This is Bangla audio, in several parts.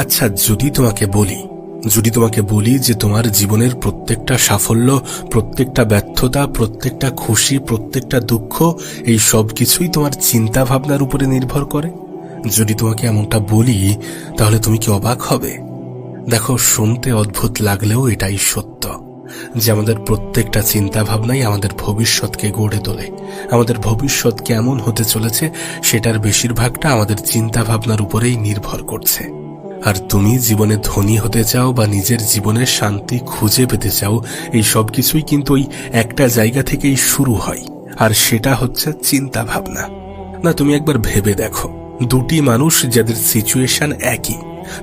আচ্ছা, যদি তোমাকে বলি যে তোমার জীবনের প্রত্যেকটা সাফল্য, প্রত্যেকটা ব্যর্থতা, প্রত্যেকটা খুশি, প্রত্যেকটা দুঃখ, এই সব কিছুই তোমার চিন্তা ভাবনার উপরে নির্ভর করে, যদি তোমাকে এমনটা বলি তাহলে তুমি কি অবাক হবে? দেখো, শুনতে অদ্ভুত লাগলেও এটাই সত্য যে আমাদের প্রত্যেকটা চিন্তা ভাবনাই আমাদের ভবিষ্যৎকে গড়ে তোলে। আমাদের ভবিষ্যৎ কেমন হতে চলেছে সেটার বেশিরভাগটা আমাদের চিন্তা ভাবনার উপরেই নির্ভর করছে। আর তুমি জীবনে ধনী হতে চাও বা নিজের জীবনের শান্তি খুঁজে পেতে চাও, এই সব কিছুই কিন্তু ওই একটা জায়গা থেকেই শুরু হয়, আর সেটা হচ্ছে চিন্তা ভাবনা। না, তুমি একবার ভেবে দেখো, দুটি মানুষ যাদের সিচুয়েশন একই,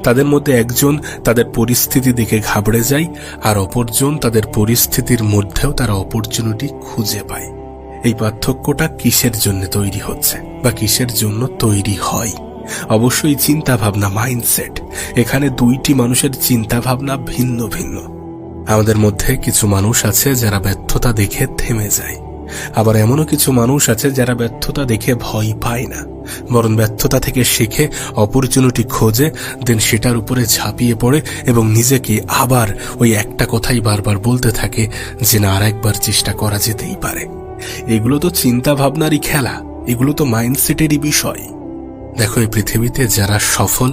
তাদের মধ্যে একজন তাদের পরিস্থিতি দেখে ঘাবড়ে যায়, আর অপরজন তাদের পরিস্থিতির মধ্যেও তারা অপরচুনিটি খুঁজে পায়। এই পার্থক্যটা কিসের জন্য তৈরি হচ্ছে বা কিসের জন্য তৈরি হয়? অবশ্যই চিন্তা ভাবনা, মাইন্ডসেট। এখানে দুইটি মানুষের চিন্তা ভাবনা ভিন্ন ভিন্ন। আমাদের মধ্যে কিছু মানুষ আছে যারা ব্যর্থতা দেখে থেমে যায়, আবার এমনও কিছু মানুষ আছে যারা ব্যর্থতা দেখে ভয় পায় না, বরং ব্যর্থতা থেকে শিখে অপরচুনিটি খোঁজে, দেন সেটার উপরে ঝাঁপিয়ে পড়ে এবং নিজেকে আবার ওই একটা কথাই বারবার বলতে থাকে যে না, আর একবার চেষ্টা করা যেতেই পারে। এগুলো তো চিন্তা ভাবনারই খেলা, এগুলো তো মাইন্ডসেটেরই বিষয়। দেখো, এই পৃথিবীতে যারা সফল,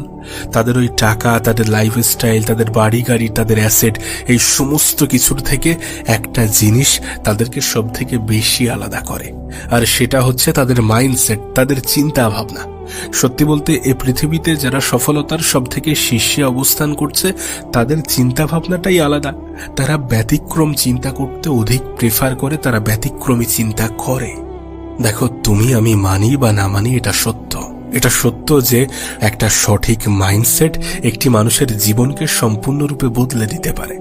তাদের ওই টাকা, তাদের লাইফস্টাইল, তাদের বাড়ি গাড়ি, তাদের অ্যাসেট, এই সমস্ত কিছুর থেকে একটা জিনিস তাদেরকে সব থেকে বেশি আলাদা করে, আর সেটা হচ্ছে তাদের মাইন্ডসেট, তাদের চিন্তা ভাবনা। সত্যি বলতে, এই পৃথিবীতে যারা সফলতার সব থেকে শীর্ষে অবস্থান করছে, তাদের চিন্তা ভাবনাটাই আলাদা। তারা ব্যতিক্রম চিন্তা করতে অধিক প্রেফার করে, তারা ব্যতিক্রমী চিন্তা করে। দেখো, তুমি আমি মানি বা না মানি, এটা সত্য যে একটা সঠিক মাইন্ডসেট একটি মানুষের জীবনকে সম্পূর্ণরূপে বদলে দিতে পারে।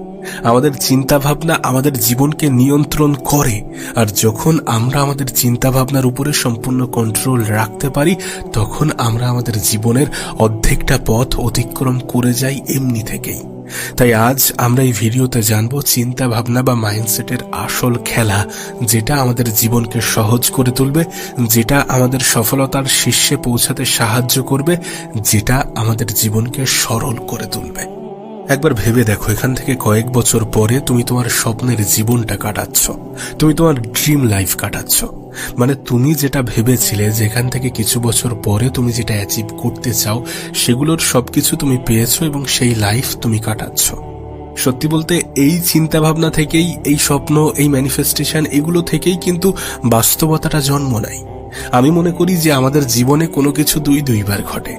আমাদের চিন্তা ভাবনা আমাদের জীবনকে নিয়ন্ত্রণ করে, আর যখন আমরা আমাদের চিন্তা ভাবনার উপরে সম্পূর্ণ কন্ট্রোল রাখতে পারি, তখন আমরা আমাদের জীবনের অর্ধেকটা পথ অতিক্রম করে যাই এমনি থেকেই। তাই আজ আমরা এই ভিডিওতে জানবো চিন্তা ভাবনা বা মাইন্ডসেটের আসল খেলা, যেটা আমাদের জীবনকে সহজ করে তুলবে, যেটা আমাদের সফলতার শীর্ষে পৌঁছাতে সাহায্য করবে, যেটা আমাদের জীবনকে সরল করে তুলবে। একবার ভেবে দেখো, এখান থেকে কয়েক বছর পরে তুমি তোমার স্বপ্নের জীবনটা কাটাচ্ছ, তুমি তোমার ড্রিম লাইফ কাটাচ্ছ। মানে তুমি যেটা ভেবেছিলে যে এখান থেকে কিছু বছর পরে তুমি যেটা অ্যাচিভ করতে চাও, সেগুলোর সবকিছু তুমি পেয়েছো এবং সেই লাইফ তুমি কাটাচ্ছ। সত্যি বলতে, এই চিন্তা ভাবনা থেকেই, এই স্বপ্ন, এই ম্যানিফেস্টেশন, এগুলো থেকেই কিন্তু বাস্তবতাটা জন্ম নেয়। আমি মনে করি যে আমাদের জীবনে কোনো কিছু দুইবার ঘটে।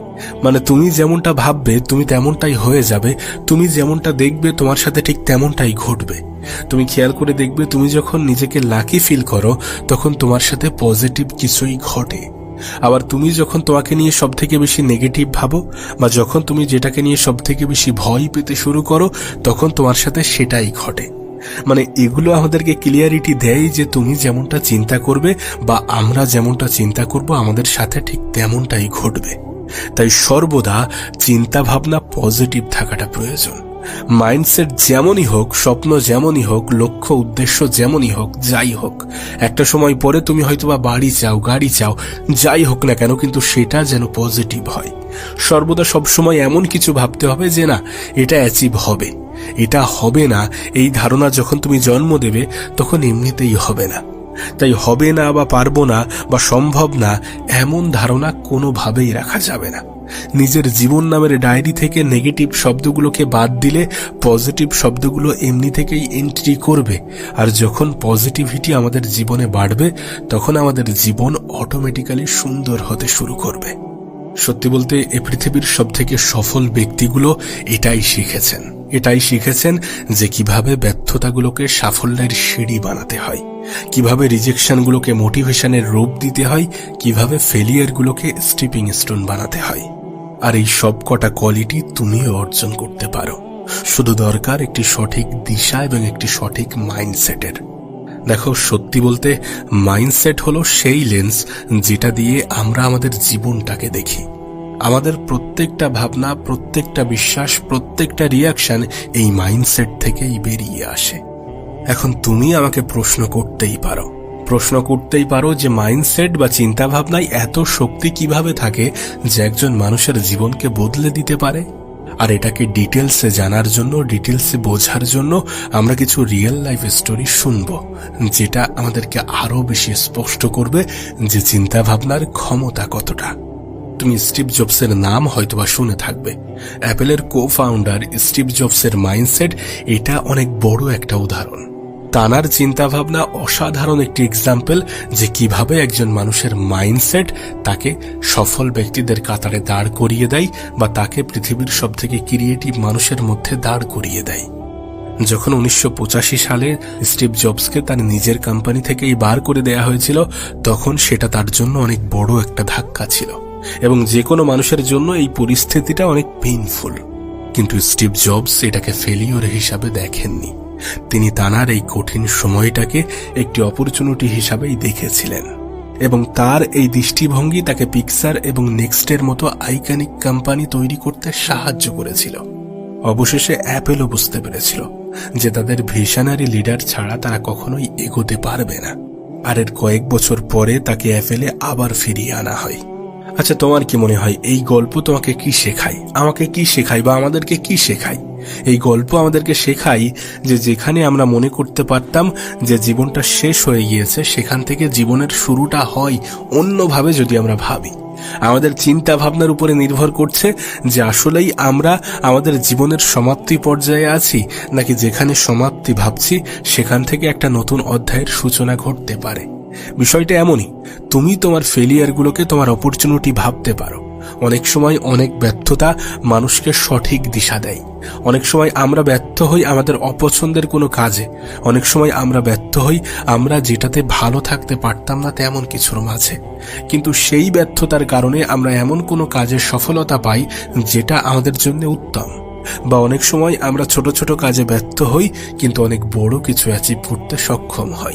মানে তুমি যেমনটা ভাববে তুমি তেমনটাই হয়ে যাবে, তুমি যেমনটা দেখবে তোমার সাথে ঠিক তেমনটাই ঘটবে। তুমি খেয়াল করে দেখবে, তুমি যখন নিজেকে লাকি ফিল করো তখন তোমার সাথে পজিটিভ কিছুই ঘটে। আবার তুমি যখন তোমাকে নিয়ে সব থেকে বেশি নেগেটিভ ভাবো, বা যখন তুমি যেটাকে নিয়ে সব থেকে বেশি ভয় পেতে শুরু করো, তখন তোমার সাথে সেটাই ঘটে। মানে এগুলো আমাদেরকে ক্লিয়ারিটি দেয় যে তুমি যেমনটা চিন্তা করবে বা আমরা যেমনটা চিন্তা করব, আমাদের সাথে ঠিক তেমনটাই ঘটবে। তাই সর্বদা চিন্তা ভাবনা পজিটিভ থাকাটা প্রয়োজন। মাইন্ডসেট যেমনই হোক, স্বপ্ন যেমনই হোক, লক্ষ্য উদ্দেশ্য যেমনই হোক, যাই হোক, একটা সময় পরে তুমি হয়তোবা বাড়ি চাও, গাড়ি চাও, যাই হোক না কেন, কিন্তু সেটা যেন পজিটিভ হয়। সর্বদা সবসময় এমন কিছু ভাবতে হবে যে না, এটা অ্যাচিভ হবে, এটা হবে না, এই ধারণা যখন তুমি জন্ম দেবে তখন এমনিতেই হবে না। তাই হবে না বা পারবো না বা সম্ভব না, এমন ধারণা কোনোভাবেই রাখা যাবে না। নিজের জীবন নামের ডায়েরি থেকে নেগেটিভ শব্দগুলোকে বাদ দিলে পজিটিভ শব্দগুলো এমনি থেকেই এন্ট্রি করবে, আর যখন পজিটিভিটি আমাদের জীবনে বাড়বে তখন আমাদের জীবন অটোমেটিক্যালি সুন্দর হতে শুরু করবে। সত্যি বলতে, এই পৃথিবীর সবথেকে সফল ব্যক্তিগুলো এটাই শিখেছেন যে কিভাবে ব্যর্থতাগুলোকে সাফল্যের সিঁড়ি বানাতে হয়, কিভাবে রিজেকশনগুলোকে মোটিভেশনের রূপ দিতে হয়, কিভাবে ফেলিয়ারগুলোকে স্টিপিং স্টোন বানাতে হয়। আর এই সব কটা কোয়ালিটি তুমিও অর্জন করতে পারো, শুধু দরকার একটি সঠিক দিশা এবং একটি সঠিক মাইন্ডসেটের। দেখো, সত্যি বলতে, মাইন্ডসেট হলো সেই লেন্স যেটা দিয়ে আমরা আমাদের জীবনটাকে দেখি। আমাদের প্রত্যেকটা ভাবনা, প্রত্যেকটা বিশ্বাস, প্রত্যেকটা রিয়াকশন এই মাইন্ডসেট থেকেই বেরিয়ে আসে। এখন তুমি আমাকে প্রশ্ন করতেই পারো, প্রশ্ন করতেই পারো যে মাইন্ডসেট বা চিন্তা ভাবনায় এত শক্তি কিভাবে থাকে যে একজন মানুষের জীবনকে বদলে দিতে পারে। আর এটাকে ডিটেলসে জানার জন্য, ডিটেলসে বোঝার জন্য আমরা কিছু রিয়েল লাইফ স্টোরি শুনবো, যেটা আমাদেরকে আরো বেশি স্পষ্ট করবে যে চিন্তা ভাবনার ক্ষমতা কতটা। তুমি স্টিভ জবসের নাম হয়তোবা শুনে থাকবে। অ্যাপেলের কো-ফাউন্ডার স্টিভ জবসের মাইন্ডসেট এটা অনেক বড় একটা উদাহরণ। তানার চিন্তাভাবনা অসাধারণ একটি এক্সাম্পল যে কিভাবে একজন মানুষের মাইন্ডসেট তাকে সফল ব্যক্তিদের কাতারে দাঁড় করিয়ে দেয় বা তাকে পৃথিবীর সবথেকে ক্রিয়েটিভ মানুষের মধ্যে দাঁড় করিয়ে দেয়। যখন 1985 সালে স্টিভ জবসকে তার নিজের কোম্পানি থেকেই বার করে দেয়া হয়েছিল, তখন সেটা তার জন্য অনেক বড় একটা ধাক্কা ছিল এবং যে কোনো মানুষের জন্য এই পরিস্থিতিটা অনেক পেইনফুল। কিন্তু স্টিভ জবস এটাকে ফেলিওর হিসাবে দেখেননি। তিনি তানার এই কঠিন সময়টাকে একটি অপরচুনিটি হিসাবেই দেখেছিলেন এবং তার এই দৃষ্টিভঙ্গি তাকে পিক্সার এবং নেক্সটের মতো আইকনিক কোম্পানি তৈরি করতে সাহায্য করেছিল। অবশেষে অ্যাপেলও বুঝতে পেরেছিল যে তাদের ভিশনারি লিডার ছাড়া তারা কখনোই এগোতে পারবে না। আর এর কয়েক বছর পরে তাকে অ্যাপেলে আবার ফিরিয়ে আনা হয়। আচ্ছা, তোমার কি মনে হয় এই গল্প তোমাকে কি শেখায়, আমাকে কি শেখায় বা আমাদেরকে কি শেখায়? এই গল্প আমাদেরকে শেখায় যে যেখানে আমরা মনে করতে পারতাম যে জীবনটা শেষ হয়ে গিয়েছে, সেখান থেকে জীবনের শুরুটা হয় অন্যভাবে যদি আমরা ভাবি। আমাদের চিন্তা ভাবনার উপরে নির্ভর করছে যে আসলেই আমরা আমাদের জীবনের সমাপ্তি পর্যায়ে আছি, নাকি যেখানে সমাপ্তি ভাবছি সেখান থেকে একটা নতুন অধ্যায়ের সূচনা ঘটতে পারে। বিষয়টা এমনই, তুমি তোমার ফেলিয়ারগুলোকে তোমার অপরচুনিটি ভাবতে পারো। অনেক সময় অনেক ব্যর্থতা মানুষকে সঠিক দিশা দেয়। অনেক সময় আমরা ব্যর্থ হই আমাদের অপছন্দের কোনো কাজে। অনেক সময় আমরা ব্যর্থ হই আমরা যেটাতে ভালো থাকতে পারতাম না তেমন কিছুর মাঝে। কিন্তু সেই ব্যর্থতার কারণে আমরা এমন কোনো কাজে সফলতা পাই যেটা আমাদের জন্য উত্তম। বা অনেক সময় আমরা ছোট ছোট কাজে ব্যর্থ হই কিন্তু অনেক বড় কিছু অ্যাচিভ করতে সক্ষম হই।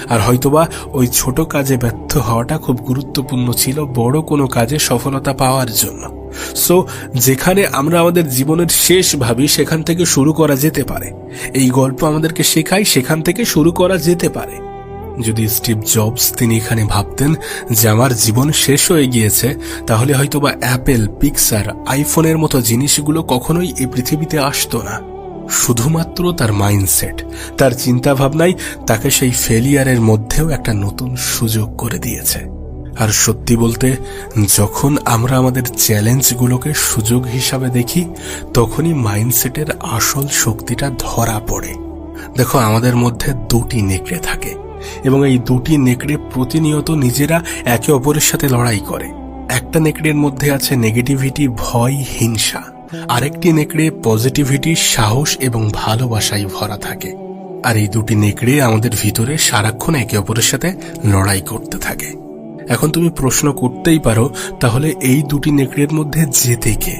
আর হয়তোবা ওই ছোট কাজে ব্যর্থ হওয়াটা খুব গুরুত্বপূর্ণ ছিল বড় কোনো কাজে সফলতা পাওয়ার জন্য। সো যেখানে আমরা আমাদের জীবনের শেষ ভাবি সেখান থেকে শুরু করা যেতে পারে। এই গল্প আমাদেরকে শেখায় সেখান থেকে শুরু করা যেতে পারে। যদি স্টিভ জবস তিনি এখানে ভাবতেন যে আমার জীবন শেষ হয়ে গিয়েছে, তাহলে হয়তোবা অ্যাপেল, পিক্সার, আইফোনের মতো জিনিসগুলো কখনোই এই পৃথিবীতে আসতো না। শুধুমাত্র তার মাইন্ডসেট, তার চিন্তা ভাবনাই তাকে সেই ফেলিয়ারের মধ্যেও একটা নতুন সুযোগ করে দিয়েছে। আর সত্যি বলতে, যখন আমরা আমাদের চ্যালেঞ্জগুলোকে সুযোগ হিসাবে দেখি, তখনই মাইন্ডসেটের আসল শক্তিটা ধরা পড়ে। দেখো, আমাদের মধ্যে দুটি নেকড়ে থাকে এবং এই দুটি নেকড়ে প্রতিনিয়ত নিজেরা একে অপরের সাথে লড়াই করে। একটা নেকড়ের মধ্যে আছে নেগেটিভিটি, ভয়, হিংসা। আরেকটি নেকড়ে পজিটিভিটি, সাহস এবং ভালোবাসায় ভরা থাকে। আর এই দুটি নেকড়ে আমাদের ভিতরে সারাক্ষণ একে অপরের সাথে লড়াই করতে থাকে। এখন তুমি প্রশ্ন করতেই পারো, তাহলে এই দুটি নেকড়ের মধ্যে জেতে কে?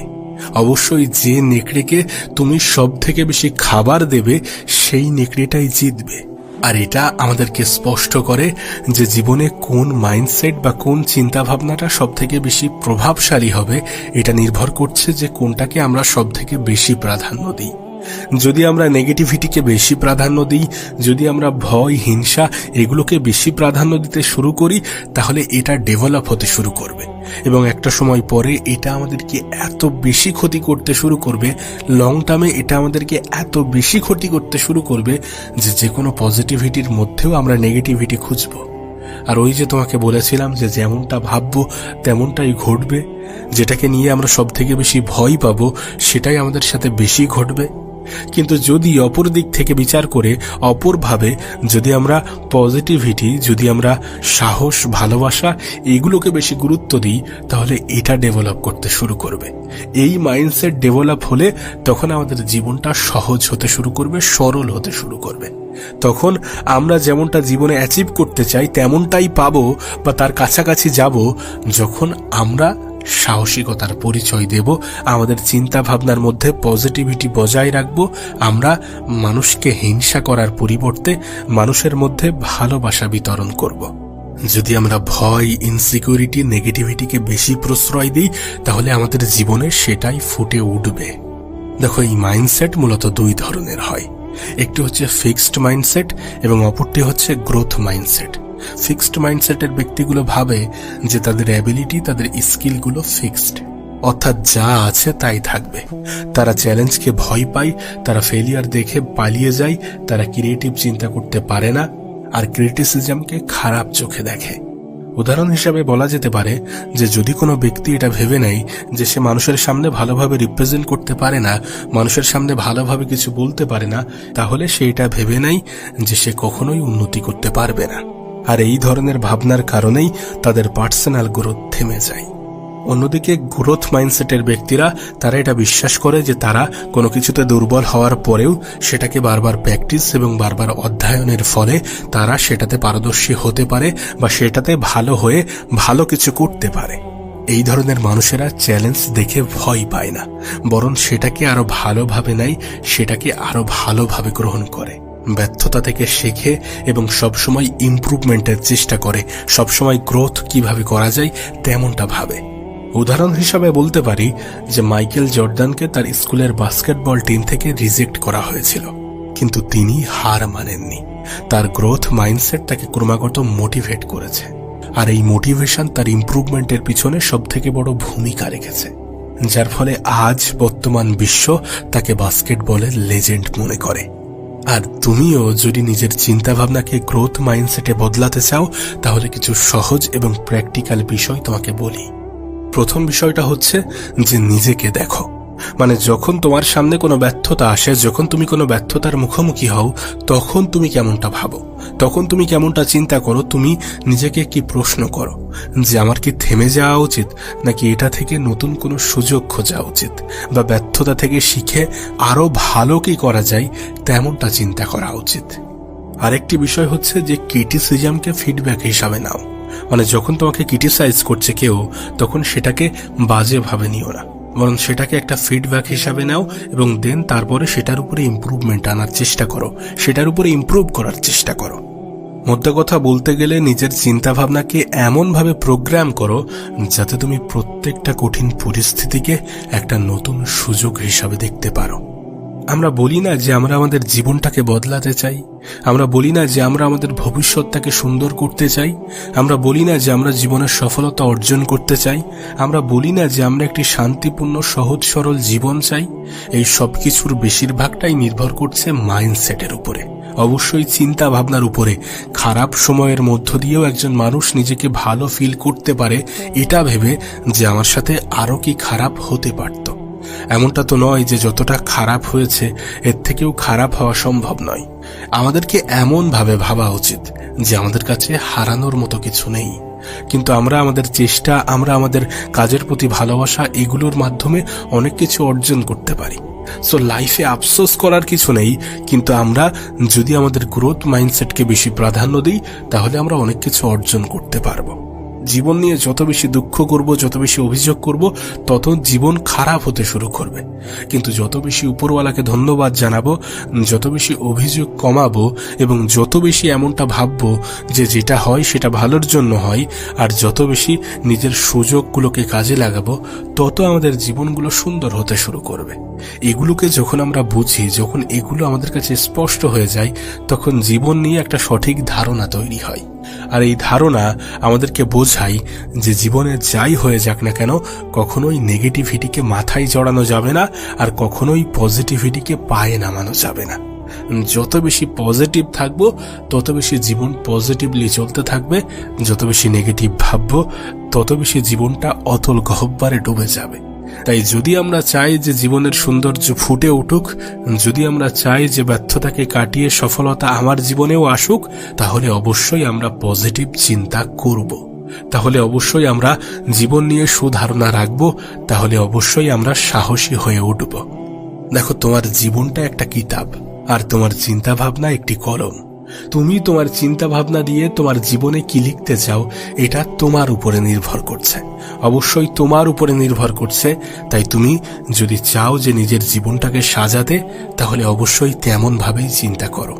অবশ্যই যে নেকড়েকে তুমি সব থেকে বেশি খাবার দেবে সেই নেকড়েটাই জিতবে। আর এটা আমাদেরকে স্পষ্ট করে যে জীবনে কোন মাইন্ডসেট বা কোন চিন্তা ভাবনাটা সব থেকে বেশি প্রভাবশালী হবে, এটা নির্ভর করছে যে কোনটাকে আমরা সব থেকে বেশি প্রাধান্য দিই। যদি আমরা নেগেটিভিটিকে বেশি প্রাধান্য দিই, যদি আমরা ভয়, হিংসা এগুলোকে বেশি প্রাধান্য দিতে শুরু করি, তাহলে এটা ডেভেলপ হতে শুরু করবে এবং একটা সময় পরে এটা আমাদেরকে এত বেশি ক্ষতি করতে শুরু করবে, লং টার্মে এটা আমাদেরকে এত বেশি ক্ষতি করতে শুরু করবে যে কোনো পজিটিভিটির মধ্যেও আমরা নেগেটিভিটি খুঁজবো। আর ওই যে তোমাকে বলেছিলাম যে যেমনটা ভাববো তেমনটাই ঘটবে, যেটাকে নিয়ে আমরা সব থেকে বেশি ভয় পাবো সেটাই আমাদের সাথে বেশি ঘটবে। কিন্তু যদি অপর দিক থেকে বিচার করে অপরভাবে যদি আমরা পজিটিভিটি, যদি আমরা সাহস, ভালোবাসা এগুলোকে বেশি গুরুত্ব দিই, তাহলে এটা ডেভেলপ করতে শুরু করবে। এই মাইন্ডসেট ডেভেলপ হলে তখন আমাদের জীবনটা সহজ হতে শুরু করবে, সরল হতে শুরু করবে। তখন আমরা যেমনটা জীবনে অ্যাচিভ করতে চাই তেমনটাই পাবো বা তার কাছাকাছি যাব, যখন আমরা সাহসিকতার পরিচয় দেব, আমাদের চিন্তা ভাবনার মধ্যে পজিটিভিটি বজায় রাখবো, আমরা মানুষকে হিংসা করার পরিবর্তে মানুষের মধ্যে ভালোবাসা বিতরণ করব। যদি আমরা ভয়, ইনসিকিউরিটি, নেগেটিভিটিকে বেশি প্রশ্রয় দিই, তাহলে আমাদের জীবনে সেটাই ফুটে উঠবে। দেখো, এই মাইন্ডসেট মূলত দুই ধরনের হয়। একটি হচ্ছে ফিক্সড মাইন্ডসেট এবং অপরটি হচ্ছে গ্রোথ মাইন্ডসেট। ফিক্সড মাইন্ডসেটের ব্যক্তিগুলো ভাবে যে তাদের অ্যাবিলিটি, তাদের স্কিলগুলো ফিক্সড, অর্থাৎ যা আছে তাই থাকবে। তারা চ্যালেঞ্জকে ভয় পায়, তারা ফেলিয়ার দেখে পালিয়ে যায়, তারা ক্রিয়েটিভ চিন্তা করতে পারে না, আর ক্রিটিসিজমকে খারাপ চোখে দেখে। উদাহরণ হিসাবে বলা যেতে পারে যে যদি কোনো ব্যক্তি এটা ভেবে নেয় যে সে মানুষের সামনে ভালোভাবে রিপ্রেজেন্ট করতে পারে না, মানুষের সামনে ভালোভাবে কিছু বলতে পারে না, তাহলে সে এটা ভেবে নেয় যে সে কখনোই উন্নতি করতে পারবে না। আর এই ধরনের ভাবনার কারণেই তাদের পার্সোনাল গ্রোথ থেমে যায়। অন্যদিকে গ্রোথ মাইন্ডসেটের ব্যক্তিরা তারা এটা বিশ্বাস করে যে তারা কোনো কিছুতে দুর্বল হওয়ার পরেও সেটাকে বারবার প্র্যাকটিস এবং বারবার অধ্যয়নের ফলে তারা সেটাতে পারদর্শী হতে পারে বা সেটাতে ভালো হয়ে ভালো কিছু করতে পারে। এই ধরনের মানুষেরা চ্যালেঞ্জ দেখে ভয় পায় না, বরং সেটাকে আরো ভালোভাবে নেয়, সেটাকে আরো ভালোভাবে গ্রহণ করে, ব্যর্থতা থেকে শেখে এবং সবসময় ইমপ্রুভমেন্টের চেষ্টা করে, সবসময় গ্রোথ কিভাবে করা যায় তেমনটা ভাবে। উদাহরণ হিসাবে বলতে পারি যে মাইকেল জর্ডানকে তার স্কুলের বাস্কেটবল টিম থেকে রিজেক্ট করা হয়েছিল, কিন্তু তিনি হার মানেননি। তার গ্রোথ মাইন্ডসেট তাকে ক্রমাগত মোটিভেট করেছে, আর এই মোটিভেশন তার ইমপ্রুভমেন্টের পিছনে সবথেকে বড় ভূমিকা রেখেছে, যার ফলে আজ বর্তমান বিশ্ব তাকে বাস্কেটবলের লেজেন্ড মনে করে। আর তুমিও যদি নিজের চিন্তাভাবনাকে গ্রোথ মাইন্ডসেটে বদলাতে চাও, তাহলে কিছু সহজ এবং প্র্যাকটিক্যাল বিষয় তোমাকে বলি। প্রথম বিষয়টা হচ্ছে যে নিজেকে দেখো। মানে যখন তোমার সামনে কোনো ব্যর্থতা আসে, যখন তুমি কোনো ব্যর্থতার মুখোমুখি হও, তখন তুমি কেমনটা ভাবো, তখন তুমি কেমনটা চিন্তা করো, তুমি নিজেকে কি প্রশ্ন করো যে আমার কি থেমে যাওয়া উচিত, নাকি এটা থেকে নতুন কোনো সুযোগ খোঁজা উচিত, বা ব্যর্থতা থেকে শিখে আরো ভালো কি করা যায় তেমনটা চিন্তা করা উচিত। আরেকটি বিষয় হচ্ছে যে ক্রিটিসিজমকে ফিডব্যাক হিসাবে নাও। মানে যখন তোমাকে ক্রিটিসাইজ করছে কেউ, তখন সেটাকে বাজেভাবে নিও না, বরং সেটাকে একটা ফিডব্যাক হিসাবে নাও এবং দেন তারপরে সেটার উপরে ইমপ্রুভমেন্ট আনার চেষ্টা করো, সেটার উপরে ইমপ্রুভ করার চেষ্টা করো। মোদ্দা কথা বলতে গেলে নিজের চিন্তাভাবনাকে এমনভাবে প্রোগ্রাম করো যাতে তুমি প্রত্যেকটা কঠিন পরিস্থিতিকে একটা নতুন সুযোগ হিসাবে দেখতে পারো। আমরা বলি না যে আমরা আমাদের জীবনটাকে বদলাতে চাই, আমরা বলি না যে আমরা আমাদের ভবিষ্যৎটাকে সুন্দর করতে চাই, আমরা বলি না যে আমরা জীবনের সফলতা অর্জন করতে চাই, আমরা বলি না যে আমরা একটি শান্তিপূর্ণ সহজ সরল জীবন চাই। এই সব কিছুর বেশিরভাগটাই নির্ভর করছে মাইন্ডসেটের উপরে, অবশ্যই চিন্তা ভাবনার উপরে। খারাপ সময়ের মধ্য দিয়েও একজন মানুষ নিজেকে ভালো ফিল করতে পারে এটা ভেবে যে আমার সাথে আরো কি খারাপ হতে পারত। এমনটা তো নয় যে যতটা খারাপ হয়েছে এর থেকেও খারাপ হওয়া সম্ভব নয়। আমাদেরকে এমন ভাবে ভাবা উচিত যে আমাদের কাছে হারানোর মতো কিছু নেই, কিন্তু আমরা আমাদের চেষ্টা, আমরা আমাদের কাজের প্রতি ভালোবাসা, এগুলোর মাধ্যমে অনেক কিছু অর্জন করতে পারি। সো লাইফে আফসোস করার কিছু নেই, কিন্তু আমরা যদি আমাদের গ্রোথ মাইন্ডসেটকে বেশি প্রাধান্য দিই, তাহলে আমরা অনেক কিছু অর্জন করতে পারবো। জীবন নিয়ে যত বেশি দুঃখ করব, যত বেশি অভিযোগ করব, তত জীবন খারাপ হতে শুরু করবে। কিন্তু যত বেশি উপরওয়ালাকে ধন্যবাদ জানাবো, যত বেশি অভিযোগ কমাবো এবং যত বেশি এমনটা ভাববো যে যেটা হয় সেটা ভালোর জন্য হয়, আর যত বেশি নিজের সুযোগগুলোকে কাজে লাগাবো, তত আমাদের জীবনগুলো সুন্দর হতে শুরু করবে। এগুলোকে যখন আমরা বুঝি, যখন এগুলো আমাদের কাছে স্পষ্ট হয়ে যায়, তখন জীবন নিয়ে একটা সঠিক ধারণা তৈরি হয়। আর এই ধারণা আমাদেরকে বোঝায় যে জীবনে যাই হয়ে যাক না কেন, কখনোই নেগেটিভিটিকে মাথায় জড়ানো যাবে না, আর কখনোই পজিটিভিটিকে পায়ে নামানো যাবে না। যত বেশি পজিটিভ থাকবো, তত বেশি জীবন পজিটিভলি চলতে থাকবে। যত বেশি নেগেটিভ ভাববো, তত বেশি জীবনটা অতল গহ্বরে ডুবে যাবে। তাই যদি আমরা চাই যে জীবনের সৌন্দর্য ফুটে উঠুক, যদি আমরা চাই যে ব্যর্থতাকে কাটিয়ে সফলতা আমার জীবনেও আসুক, তাহলে অবশ্যই আমরা পজিটিভ চিন্তা করব, তাহলে অবশ্যই আমরা জীবন নিয়ে সুধারণা রাখব, তাহলে অবশ্যই আমরা সাহসী হয়ে উঠব। দেখো, তোমার জীবনটা একটা কিতাব, আর তোমার চিন্তা ভাবনা একটি কলম। তুমি তোমার চিন্তা ভাবনা দিয়ে তোমার জীবনে কি লিখতে চাও, এটা তোমার উপরে নির্ভর করছে, অবশ্যই তোমার উপরে নির্ভর করছে। তাই তুমি যদি চাও যে নিজের জীবনটাকে সাজাতে, তাহলে অবশ্যই তেমন ভাবেই চিন্তা করো।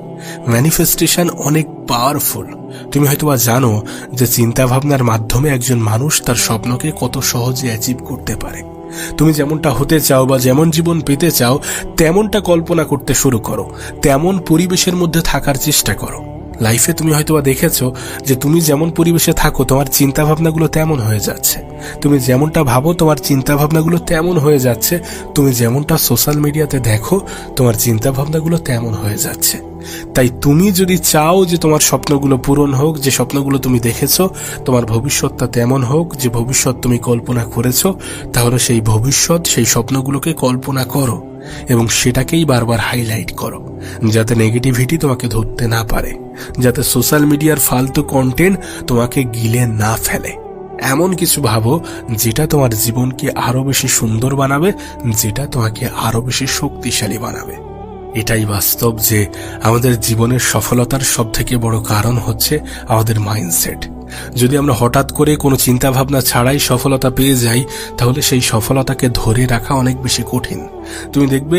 ম্যানিফেস্টেশন অনেক পাওয়ারফুল। তুমি হয়তোবা জানো যে চিন্তা ভাবনার মাধ্যমে একজন মানুষ তার স্বপ্নকে কত সহজে অ্যাচিভ করতে পারে। তুমি যেমনটা হতে চাও বা যেমন জীবন পেতে চাও, তেমনটা কল্পনা করতে শুরু করো, তেমন পরিবেশের মধ্যে থাকার চেষ্টা করো। লাইফে তুমি হয়তোবা দেখেছো যে তুমি যেমন পরিবেশে থাকো তোমার চিন্তা ভাবনাগুলো তেমন হয়ে যাচ্ছে, তুমি যেমনটা ভাবো তোমার চিন্তা ভাবনাগুলো তেমন হয়ে যাচ্ছে, তুমি যেমনটা সোশ্যাল মিডিয়াতে দেখো তোমার চিন্তা ভাবনাগুলো তেমন হয়ে যাচ্ছে। তাই তুমি যদি চাও যে তোমার স্বপ্নগুলো পূরণ হোক, যে স্বপ্নগুলো তুমি দেখেছো তোমার ভবিষ্যৎটা তেমন হোক যে ভবিষ্যৎ তুমি কল্পনা করেছো, তাহলে সেই ভবিষ্যৎ সেই স্বপ্নগুলোকে কল্পনা করো এবং সেটাকেই বারবার হাইলাইট করো, যাতে নেগেটিভিটি তোমাকে ধরতে না পারে, যাতে সোশ্যাল মিডিয়ার ফালতু কন্টেন্ট তোমাকে গিলে না ফেলে। এমন কিছু ভাবো যেটা তোমার জীবনকে আরো বেশি সুন্দর বানাবে, যেটা তোমাকে আরো বেশি শক্তিশালী বানাবে। এটাই বাস্তব যে আমাদের জীবনের সফলতার সবথেকে বড় কারণ হচ্ছে আমাদের মাইন্ডসেট। যদি আমরা হঠাৎ করে কোনো চিন্তা ভাবনা ছাড়াই সফলতা পেয়ে যাই, তাহলে সেই সফলতাকে ধরে রাখা অনেক বেশি কঠিন। তুমি দেখবে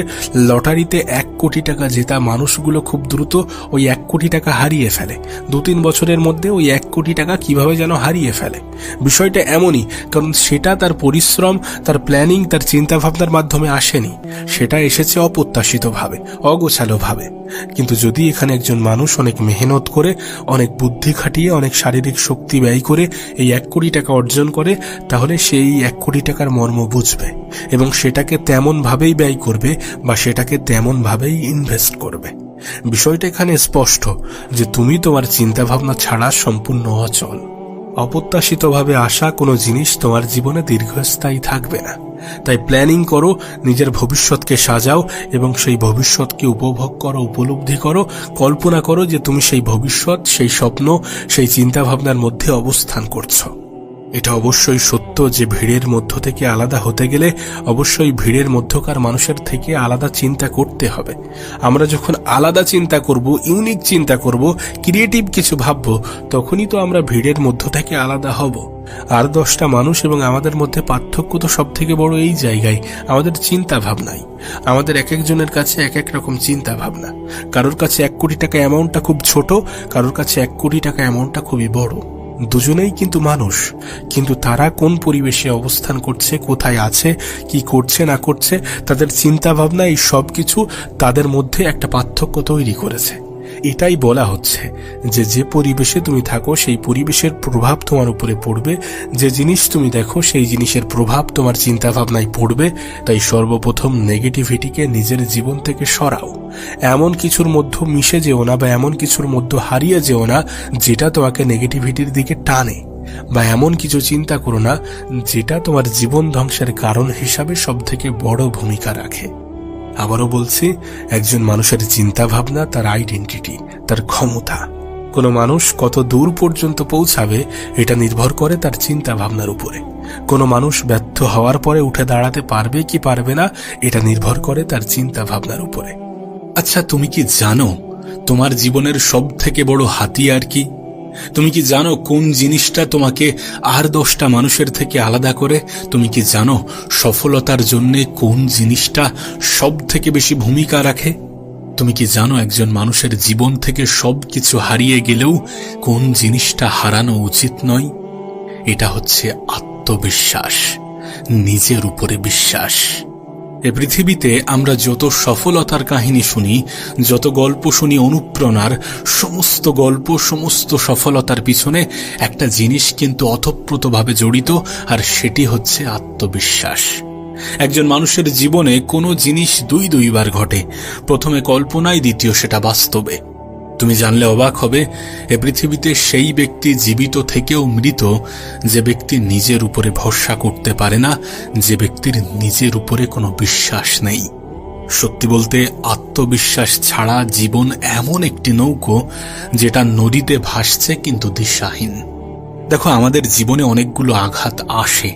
লটারিতে 1 কোটি টাকা জেতা মানুষগুলো খুব দ্রুত ওই 1 কোটি টাকা হারিয়ে ফেলে। 2-3 বছরের মধ্যে ওই 1 কোটি টাকা কিভাবে যেন হারিয়ে ফেলে। বিষয়টা এমনই, কারণ সেটা তার পরিশ্রম, তার প্ল্যানিং, তার চিন্তা ভাবনার মাধ্যমে আসেনি, সেটা এসেছে অপ্রত্যাশিতভাবে, অগোছালোভাবে। কিন্তু যদি এখানে একজন মানুষ অনেক মেহনত করে, অনেক বুদ্ধি খাটিয়ে, অনেক শারীরিক শক্তি ব্যয় করে এই 1 কোটি টাকা অর্জন করে, তাহলে সেই 1 কোটি টাকার মর্ম বুঝবে এবং সেটাকে তেমন ভাবেই ব্যয় করবে বা সেটাকে তেমন ভাবেই ইনভেস্ট করবে। বিষয়টা এখানে স্পষ্ট যে তুমি তোমার চিন্তা ভাবনা ছাড়া সম্পূর্ণ অচল। অপ্রত্যাশিতভাবে আসা কোনো জিনিস তোমার জীবনে দীর্ঘস্থায়ী থাকবে না। তাই প্ল্যানিং করো, নিজের ভবিষ্যৎকে সাজাও এবং সেই ভবিষ্যৎকে উপভোগ করো, উপলব্ধি করো, কল্পনা করো যে তুমি সেই ভবিষ্যৎ, সেই স্বপ্ন, সেই চিন্তা ভাবনার মধ্যে অবস্থান করছো। এটা অবশ্যই সত্য যে ভিড়ের মধ্য থেকে আলাদা হতে গেলে অবশ্যই ভিড়ের মধ্যকার মানুষের থেকে আলাদা চিন্তা করতে হবে। আমরা যখন আলাদা চিন্তা করব, ইউনিক চিন্তা করব, ক্রিয়েটিভ কিছু ভাববো, তখনই তো আমরা ভিড়ের মধ্য থেকে আলাদা হব। আর 10টা মানুষ এবং আমাদের মধ্যে পার্থক্য তো সব থেকে বড় এই জায়গায়, আমাদের চিন্তা ভাবনাই। আমাদের এক একজনের কাছে এক এক রকম চিন্তা ভাবনা। কারোর কাছে 1 কোটি টাকা অ্যামাউন্টটা খুব ছোট, কারোর কাছে 1 কোটি টাকা অ্যামাউন্টটা খুবই বড়। দুজনেই কিন্তু মানুষ, কিন্তু তারা কোন পরিবেশে অবস্থান করছে, কোথায় আছে, কি করছে না করছে, তাদের চিন্তা ভাবনা, এই সব কিছু তাদের মধ্যে একটা পার্থক্য তৈরি করেছে। এটাই বলা হচ্ছে যে যে পরিবেশে তুমি থাকো সেই পরিবেশের প্রভাব তোমার উপরে পড়বে, যে জিনিস তুমি দেখো সেই জিনিসের প্রভাব তোমার চিন্তা ভাবনায় পড়বে। তাই সর্বপ্রথম নেগেটিভিটিকে নিজের জীবন থেকে সরাও। এমন কিছুর মধ্যে মিশে যেও না বা এমন কিছুর মধ্যে হারিয়ে যেও না যেটা তোমাকে নেগেটিভিটির দিকে টানে, বা এমন কিছু চিন্তা করো না যেটা তোমার জীবন ধ্বংসের কারণ হিসাবে সবথেকে বড় ভূমিকা রাখে। আবারও বলছি, একজন মানুষের চিন্তা ভাবনা তার আইডেন্টিটি, তার ক্ষমতা। কোনো মানুষ কত দূর পর্যন্ত পৌঁছাবে এটা নির্ভর করে তার চিন্তা ভাবনার উপরে। কোনো মানুষ ব্যর্থ হওয়ার পরে উঠে দাঁড়াতে পারবে কি পারবে না এটা নির্ভর করে তার চিন্তা ভাবনার উপরে। আচ্ছা, তুমি কি জানো তোমার জীবনের সব থেকে বড় হাতিয়ার কি? তুমি কি জানো কোন জিনিসটা তোমাকে আর 10টা মানুষের থেকে আলাদা করে? তুমি কি জানো সফলতার জন্য কোন জিনিসটা সব থেকে বেশি ভূমিকা রাখে? তুমি কি জানো একজন মানুষের জীবন থেকে সবকিছু হারিয়ে গেলেও কোন জিনিসটা হারানো উচিত নয়? এটা হচ্ছে আত্মবিশ্বাস, নিজের উপরে বিশ্বাস। এ পৃথিবীতে আমরা যত সফলতার কাহিনী শুনি, যত গল্প শুনি অনুপ্রেরণার, সমস্ত গল্প, সমস্ত সফলতার পিছনে একটা জিনিস কিন্তু ওতপ্রোতভাবে জড়িত, আর সেটি হচ্ছে আত্মবিশ্বাস। একজন মানুষের জীবনে কোনো জিনিস 2 বার ঘটে, প্রথমে কল্পনায়, দ্বিতীয় সেটা বাস্তবে। তুমি জানলে অবাক হবে, এ পৃথিবীতে সেই ব্যক্তি জীবিত থেকেও মৃত যে ব্যক্তি নিজের উপরে ভরসা করতে পারে না, যে ব্যক্তির নিজের উপরে কোনো বিশ্বাস নেই। সত্যি বলতে আত্মবিশ্বাস ছাড়া জীবন এমন একটি নৌকো যেটা নদীতে ভাসছে কিন্তু দিশাহীন। দেখো, আমাদের জীবনে অনেকগুলো আঘাত আসে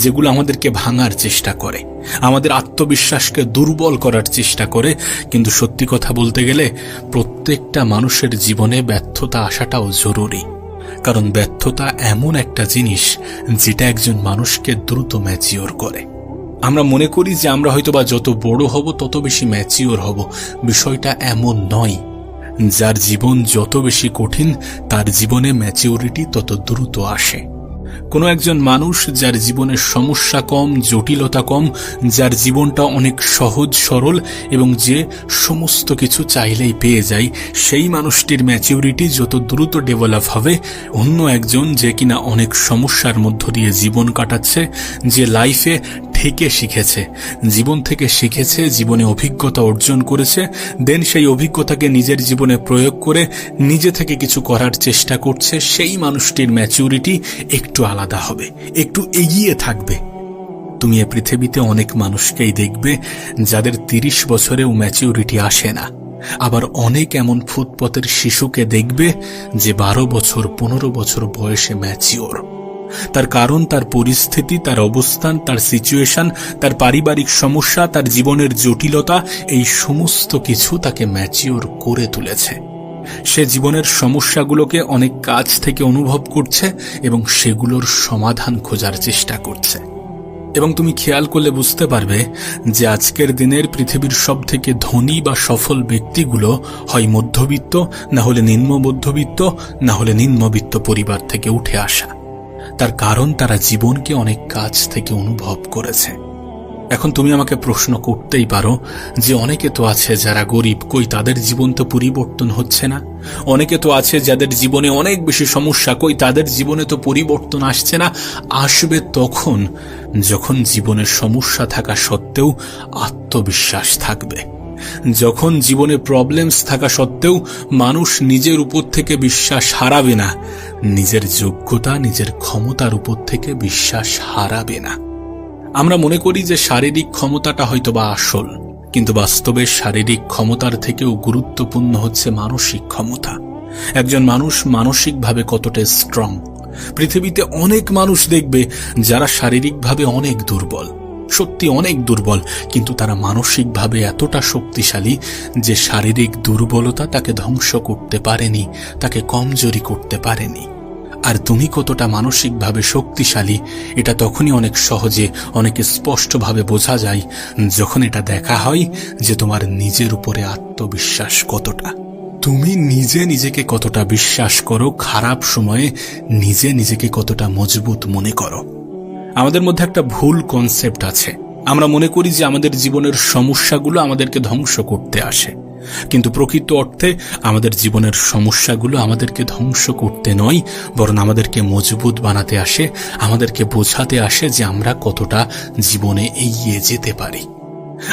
যেগুলো আমাদেরকে ভাঙার চেষ্টা করে, আমাদের আত্মবিশ্বাসকে দুর্বল করার চেষ্টা করে। কিন্তু সত্যি কথা বলতে গেলে প্রত্যেকটা মানুষের জীবনে ব্যর্থতা আসাটাও জরুরি, কারণ ব্যর্থতা এমন একটা জিনিস যেটা একজন মানুষকে দ্রুত ম্যাচিওর করে। আমরা মনে করি যে আমরা হয়তোবা যত বড় হব তত বেশি ম্যাচিওর হব, বিষয়টা এমন নয়। যার জীবন যত বেশি কঠিন তার জীবনে ম্যাচিওরিটি তত দ্রুত আসে। কোনো একজন মানুষ যার জীবনের সমস্যা কম, জটিলতা কম, যার জীবনটা অনেক সহজ সরল এবং যে সমস্ত কিছু চাইলেই পেয়ে যায়, সেই মানুষটির ম্যাচিউরিটি যত দ্রুত ডেভেলপ হবে, অন্য একজন যে কিনা অনেক সমস্যার মধ্য দিয়ে জীবন কাটাচ্ছে, যে লাইফে থেকে শিখেছে, জীবন থেকে শিখেছে, জীবনে অভিজ্ঞতা অর্জন করেছে, দেন সেই অভিজ্ঞতাকে নিজের জীবনে প্রয়োগ করে নিজে থেকে কিছু করার চেষ্টা করছে, সেই মানুষটির ম্যাচিউরিটি একটু আলাদা হবে, একটু এগিয়ে থাকবে। তুমি এ পৃথিবীতে অনেক মানুষকেই দেখবে যাদের 30 বছরেও ম্যাচিউরিটি আসে না, আবার অনেক এমন ফুটপথের শিশুকে দেখবে যে 12 বছর 15 বছর বয়সে ম্যাচিওর। তার কারণ তার পরিস্থিতি, তার অবস্থান, তার সিচুয়েশন, তার পারিবারিক সমস্যা, তার জীবনের জটিলতা, এই সমস্ত কিছু তাকে ম্যাচিওর করে তুলেছে। সে জীবনের সমস্যাগুলোকে অনেক কাছ থেকে অনুভব করছে এবং সেগুলোর সমাধান খোঁজার চেষ্টা করছে। এবং তুমি খেয়াল করলে বুঝতে পারবে যে আজকের দিনের পৃথিবীর সব থেকে ধনী বা সফল ব্যক্তিগুলো হয় মধ্যবিত্ত, না হলে নিম্ন মধ্যবিত্ত, না হলে নিম্নবিত্ত পরিবার থেকে উঠে আসা। তার কারণ তারা জীবনকে অনেক কাছ থেকে অনুভব করেছে। এখন তুমি আমাকে প্রশ্ন করতেই পারো যে অনেকে তো আছে যারা গরিব, কই তাদের জীবন তো পরিবর্তন হচ্ছে না? অনেকে তো আছে যাদের জীবনে অনেক বেশি সমস্যা, কই তাদের জীবনে তো পরিবর্তন আসছে না? আসবে তখন যখন জীবনে সমস্যা থাকা সত্ত্বেও আত্মবিশ্বাস থাকবে, যখন জীবনে প্রবলেমস থাকা সত্ত্বেও মানুষ নিজের উপর থেকে বিশ্বাস হারাবে না, নিজের যোগ্যতা, নিজের ক্ষমতার উপর থেকে বিশ্বাস হারাবে না। আমরা মনে করি যে শারীরিক ক্ষমতাটা হয়তোবা আসল, কিন্তু বাস্তবে শারীরিক ক্ষমতার থেকেও গুরুত্বপূর্ণ হচ্ছে মানসিক ক্ষমতা। একজন মানুষ মানসিকভাবে কতটা স্ট্রং। পৃথিবীতে অনেক মানুষ দেখবে যারা শারীরিকভাবে অনেক দুর্বল, সত্যি অনেক দুর্বল, কিন্তু তারা মানসিকভাবে এতটা শক্তিশালী যে শারীরিক দুর্বলতা তাকে ধ্বংস করতে পারেনি, তাকে কমজোরি করতে পারেনি। আর তুমি কতটা মানসিকভাবে শক্তিশালী এটা তখনই অনেক সহজে, অনেক স্পষ্টভাবে বোঝা যায় যখন এটা দেখা হয় যে তোমার নিজের উপরে আত্মবিশ্বাস কতটা, তুমি নিজে নিজেকে কতটা বিশ্বাস করো, খারাপ সময়ে নিজে নিজেকে কতটা মজবুত মনে করো। আমাদের মধ্যে একটা ভুল কনসেপ্ট আছে, আমরা মনে করি যে আমাদের জীবনের সমস্যাগুলো আমাদেরকে ধ্বংস করতে আসে, কিন্তু প্রকৃত অর্থে আমাদের জীবনের সমস্যাগুলো আমাদেরকে ধ্বংস করতে নয়, বরং আমাদেরকে মজবুত বানাতে আসে, আমাদেরকে বোঝাতে আসে যে আমরা কতটা জীবনে এগিয়ে যেতে পারি।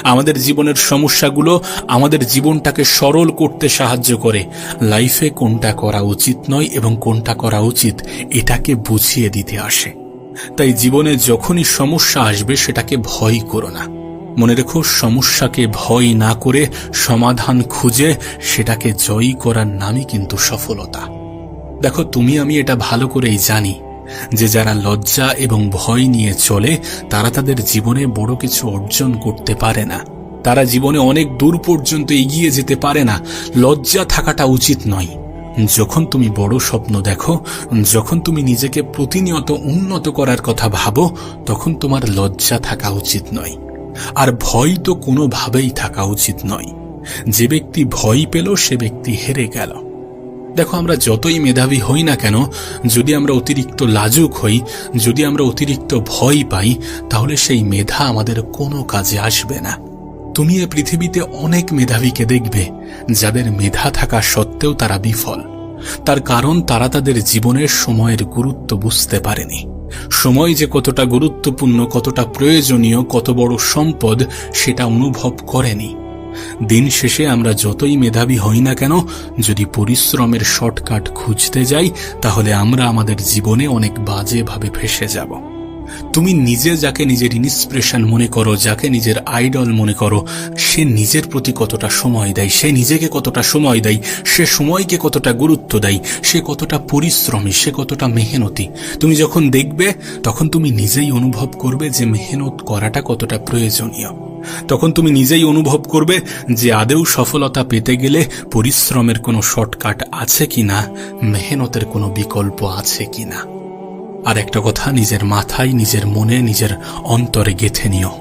আমাদের জীবনের সমস্যাগুলো আমাদের জীবনটাকে সরল করতে সাহায্য করে, লাইফে কোনটা করা উচিত নয় এবং কোনটা করা উচিত এটাকে বুঝিয়ে দিতে আসে। তাই জীবনে যখনই সমস্যা আসবে সেটাকে ভয় করো না। মনে রেখো, সমস্যাকে ভয় না করে সমাধান খুঁজে সেটাকে জয়ী করার নামই কিন্তু সফলতা। দেখো, তুমি আমি এটা ভালো করেই জানি যে যারা লজ্জা এবং ভয় নিয়ে চলে তারা তাদের জীবনে বড় কিছু অর্জন করতে পারে না, তারা জীবনে অনেক দূর পর্যন্ত এগিয়ে যেতে পারে না। লজ্জা থাকাটা উচিত নয়। যখন তুমি বড় স্বপ্ন দেখো, যখন তুমি নিজেকে প্রতিনিয়ত উন্নত করার কথা ভাবো, তখন তোমার লজ্জা থাকা উচিত নয়, আর ভয় তো কোনোভাবেই থাকা উচিত নয়। যে ব্যক্তি ভয় পেল সে ব্যক্তি হেরে গেল। দেখো, আমরা যতই মেধাবী হই না কেন, যদি আমরা অতিরিক্ত লাজুক হই, যদি আমরা অতিরিক্ত ভয় পাই, তাহলে সেই মেধা আমাদের কোনো কাজে আসবে না। তুমি এ পৃথিবীতে অনেক মেধাবীকে দেখবে যাদের মেধা থাকা সত্ত্বেও তারা বিফল। তার কারণ তারা তাদের জীবনের সময়ের গুরুত্ব বুঝতে পারেনি। সময় যে কতটা গুরুত্বপূর্ণ, কতটা প্রয়োজনীয়, কত বড় সম্পদ সেটা অনুভব করেনি। দিন শেষে আমরা যতই মেধাবী হই না কেন, যদি পরিশ্রমের শর্টকাট খুঁজতে যাই, তাহলে আমরা আমাদের জীবনে অনেক বাজেভাবে ফেঁসে যাব। তুমি নিজে যাকে নিজের ইন্সপিরেশন মনে করো, যাকে নিজের আইডল মনে করো, সে নিজের প্রতি কতটা সময় দেয়, সে নিজেকে কতটা সময় দেয়, সে সময়কে কতটা গুরুত্ব দেয়, সে কতটা পরিশ্রমী, সে কতটা মেহনতি। তুমি যখন দেখবে তখন তুমি নিজেই অনুভব করবে যে মেহনত করাটা কতটা প্রয়োজনীয়। তখন তুমি নিজেই অনুভব করবে যে আদৌ সফলতা পেতে গেলে পরিশ্রমের কোনো শর্টকাট আছে কিনা, মেহনতের কোনো বিকল্প আছে কিনা। আর একটা কথা নিজের মাথায়, নিজের মনে, নিজের অন্তরে গেঁথে নিও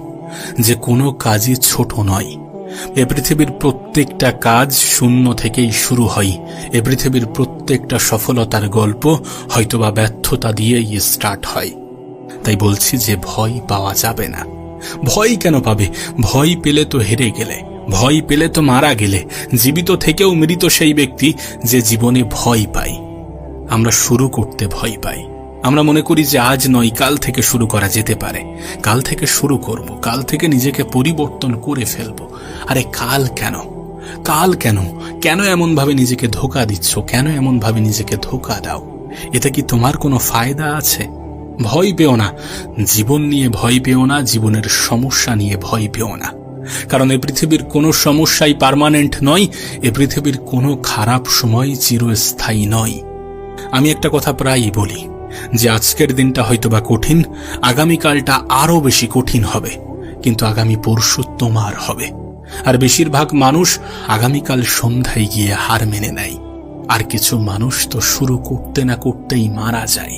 যে কোনো কাজই ছোট নয়, এ পৃথিবীর প্রত্যেকটা কাজ শূন্য থেকেই শুরু হয়। এ পৃথিবীর প্রত্যেকটা সফলতার গল্প হয়তোবা ব্যর্থতা দিয়েই স্টার্ট হয়। তাই বলছি যে ভয় পাওয়া যাবে না। ভয় কেন পাবে? ভয় পেলে তো হেরে গেলে, ভয় পেলে তো মারা গেলে। জীবিত থেকেও মৃত সেই ব্যক্তি যে জীবনে ভয় পায়। আমরা শুরু করতে ভয় পাই। আমরা মনে করি যে আজ নয়, কাল থেকে শুরু করা যেতে পারে। কাল থেকে শুরু করব, কাল থেকে নিজেকে পরিবর্তন করে ফেলব। আরে কাল কেন? কাল কেন? কেন এমনভাবে নিজেকে ধোঁকা দিচ্ছ? কেন এমনভাবে নিজেকে ধোঁকা দাও? এতে কি তোমার কোনো ফায়দা আছে? ভয় পেও না। জীবন নিয়ে ভয় পেও না, জীবনের সমস্যা নিয়ে ভয় পেও না। কারণ এ পৃথিবীর কোনো সমস্যাই পার্মানেন্ট নয়। এ পৃথিবীর কোনো খারাপ সময় চিরস্থায়ী নয়। আমি একটা কথা প্রায়ই বলি যে আজকের দিনটা হয়তোবা কঠিন, আগামীকালটা আরো বেশি কঠিন হবে, কিন্তু আগামী পরশু তোমার হবে। আর বেশিরভাগ মানুষ আগামীকাল সন্ধ্যায় গিয়ে হার মেনে নেয়। আর কিছু মানুষ তো শুরু করতে না করতেই মারা যায়।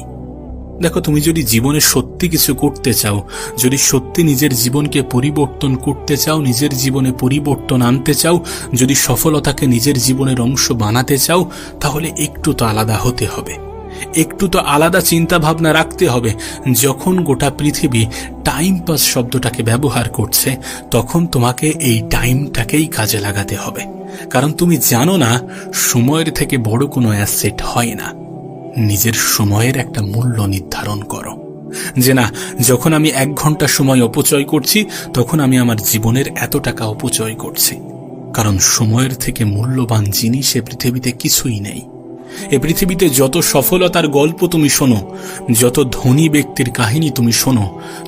দেখো, তুমি যদি জীবনে সত্যি কিছু করতে চাও, যদি সত্যি নিজের জীবনকে পরিবর্তন করতে চাও, নিজের জীবনে পরিবর্তন আনতে চাও, যদি সফলতাকে নিজের জীবনের অংশ বানাতে চাও, তাহলে একটু তো আলাদা হতে হবে, একটু তো আলাদা চিন্তা ভাবনা রাখতে হবে। যখন গোটা পৃথিবী টাইম পাস শব্দটাকে ব্যবহার করছে, তখন তোমাকে এই টাইমটাকেই কাজে লাগাতে হবে। কারণ তুমি জানো না, সময়ের থেকে বড় কোনো অ্যাসেট হয় না। নিজের সময়ের একটা মূল্য নির্ধারণ করো যে না, যখন আমি 1 ঘন্টা সময় অপচয় করছি, তখন আমি আমার জীবনের এত টাকা অপচয় করছি। কারণ সময়ের থেকে মূল্যবান জিনিস এ পৃথিবীতে কিছুই নেই। এ পৃথিবীতে যত সফলতার গল্প তুমি শোনো, যত ধনী ব্যক্তির কাহিনী তুমি শোনো,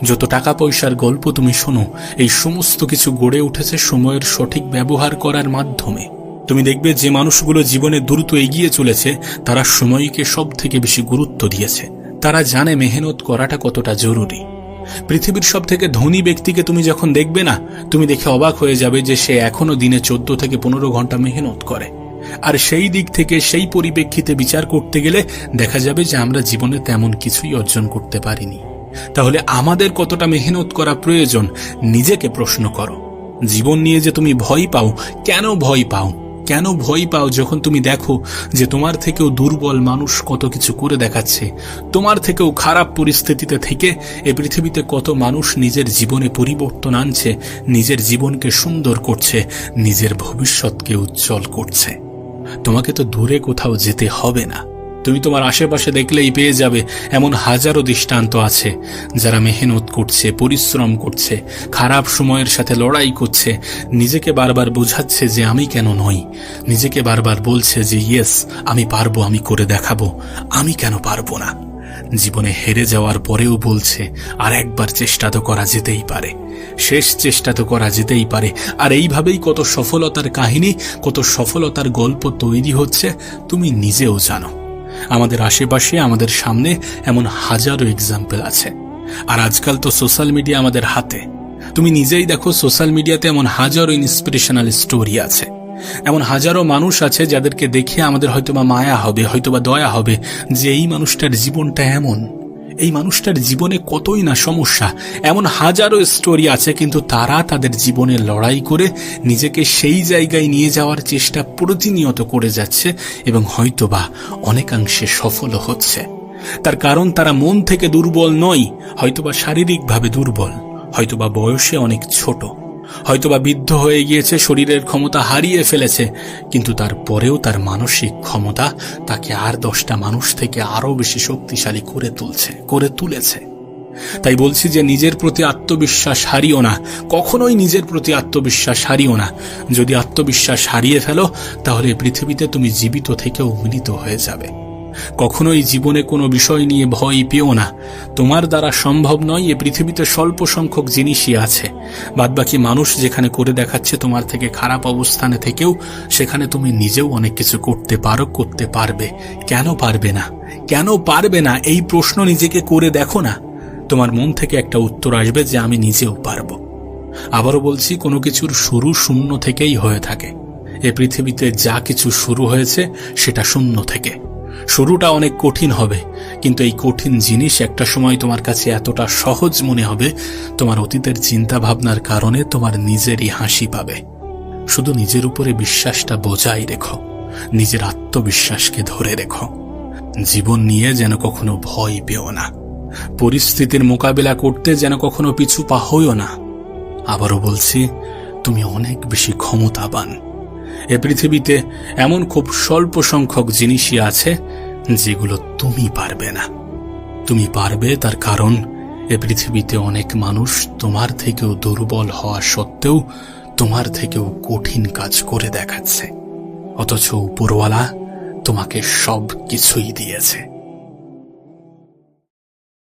যত টাকা পয়সার গল্প তুমি শোনো, এই সমস্ত কিছু গড়ে উঠেছে সময়ের সঠিক ব্যবহার করার মাধ্যমে। তুমি দেখবে যে মানুষগুলো জীবনে দ্রুত এগিয়ে চলেছে, তারা সময়কে সব থেকে বেশি গুরুত্ব দিয়েছে। তারা জানে মেহনত করাটা কতটা জরুরি। পৃথিবীর সব থেকে ধনী ব্যক্তিকে তুমি যখন দেখবে না, তুমি দেখে অবাক হয়ে যাবে যে সে এখনো দিনে 14 থেকে 15 ঘন্টা মেহনত করে। আর সেই দিক থেকে, সেই পরিপ্রেক্ষিতে বিচার করতে গেলে দেখা যাবে যে আমরা জীবনে তেমন কিছুই অর্জন করতে পারিনি। তাহলে আমাদের কতটা মেহনত করা প্রয়োজন, নিজেকে প্রশ্ন করো। জীবন নিয়ে যে তুমি ভয় পাও, কেন ভয় পাও? কেন ভয় পাও যখন তুমি দেখো যে তোমার থেকেও দুর্বল মানুষ কত কিছু করে দেখাচ্ছে, তোমার থেকেও খারাপ পরিস্থিতিতে থেকে এ পৃথিবীতে কত মানুষ নিজের জীবনে পরিবর্তন আনছে, নিজের জীবনকে সুন্দর করছে, নিজের ভবিষ্যৎকে উজ্জ্বল করছে। তোমাকে তো দূরে কোথাও যেতে হবে না। তুমি তোমার আশেপাশে দেখলেই পেয়ে যাবে এমন হাজারো দৃষ্টান্ত আছে যারা মেহনত করছে, পরিশ্রম করছে, খারাপ সময়ের সাথে লড়াই করছে, নিজেকে বারবার বোঝাচ্ছে যে আমি কেন নই, নিজেকে বারবার বলছে যে ইয়েস আমি পারবো, আমি করে দেখাবো, আমি কেন পারবো না। জীবনে হেরে যাওয়ার পরেও বলছে আর একবার চেষ্টা তো করা যেতেই পারে, শেষ চেষ্টা তো করা যেতেই পারে। আর এইভাবেই কত সফলতার কাহিনী, কত সফলতার গল্প তৈরি হচ্ছে, তুমি নিজেও জানো। আমাদের আশেপাশে, আমাদের সামনে এমন হাজারো এক্সাম্পল আছে। আর আজকাল তো সোশ্যাল মিডিয়া আমাদের হাতে। তুমি নিজেই দেখো, সোশ্যাল মিডিয়াতে এমন হাজারো ইন্সপিরেশনাল স্টোরি আছে, এমন হাজারো মানুষ আছে যাদেরকে দেখে আমাদের হয়তোবা মায়া হবে, হয়তোবা দয়া হবে যে এই মানুষটার জীবনটা এমন, এই মানুষটার জীবনে কতই না সমস্যা। এমন হাজারো স্টোরি আছে, কিন্তু তারা তাদের জীবনে লড়াই করে নিজেকে সেই জায়গায় নিয়ে যাওয়ার চেষ্টা প্রতিনিয়ত করে যাচ্ছে এবং হয়তোবা অনেকাংশে সফল হচ্ছে। তার কারণ তারা মন থেকে দুর্বল নয়, হয়তোবা শারীরিকভাবে দুর্বল, হয়তোবা বয়সে অনেক ছোট, হয়তোবা বৃদ্ধ হয়ে গিয়েছে, শরীরের ক্ষমতা হারিয়ে ফেলেছে, কিন্তু তারপরেও তার মানসিক ক্ষমতা তাকে আর 10টা মানুষ থেকে আরো বেশি শক্তিশালী করে তুলেছে। তাই বলছি যে নিজের প্রতি আত্মবিশ্বাস হারিও না, কখনোই নিজের প্রতি আত্মবিশ্বাস হারিও না। যদি আত্মবিশ্বাস হারিয়ে ফেলো, তাহলে পৃথিবীতে তুমি জীবিত থেকেও মৃত হয়ে যাবে। কখনোই জীবনে কোনো বিষয় নিয়ে ভয় পেও না। তোমার দ্বারা সম্ভব নয়, এ পৃথিবীতে স্বল্প সংখ্যক জিনিসই আছে। বাদবাকি মানুষ যেখানে করে দেখাচ্ছে তোমার থেকে খারাপ অবস্থানে থেকেও, সেখানে তুমি নিজেও অনেক কিছু করতে পারো, করতে পারবে। কেন পারবে না? কেন পারবে না? এই প্রশ্ন নিজেকে করে দেখো না, তোমার মন থেকে একটা উত্তর আসবে যে আমি নিজেও পারবো। আবারও বলছি, কোনো কিছুর শুরু শূন্য থেকেই হয়ে থাকে। এ পৃথিবীতে যা কিছু শুরু হয়েছে সেটা শূন্য থেকে। শুরুটা অনেক কঠিন হবে, কিন্তু এই কঠিন জিনিস একটা সময় তোমার কাছে এতটা সহজ মনে হবে, তোমার অতীতের চিন্তা ভাবনার কারণে তোমার নিজেরই হাসি পাবে। শুধু নিজের উপরে বিশ্বাসটা বজায় রেখো, নিজের আত্মবিশ্বাসকে ধরে রেখো। জীবন নিয়ে যেন কখনো ভয় পেও না, পরিস্থিতির মোকাবিলা করতে যেন কখনো পিছু পা হইও না। আবারও বলছি, তুমি অনেক বেশি ক্ষমতাবান। এ পৃথিবীতে এমন খুব স্বল্প সংখ্যক জিনিসই আছে যেগুলো তুমি পারবে না। তুমি পারবে, তার কারণ এ পৃথিবীতে অনেক মানুষ তোমার থেকেও দুর্বল হওয়া সত্ত্বেও তোমার থেকেও কঠিন কাজ করে দেখাচ্ছে, অথচ উপরওয়ালা তোমাকে সব কিছুই দিয়েছে।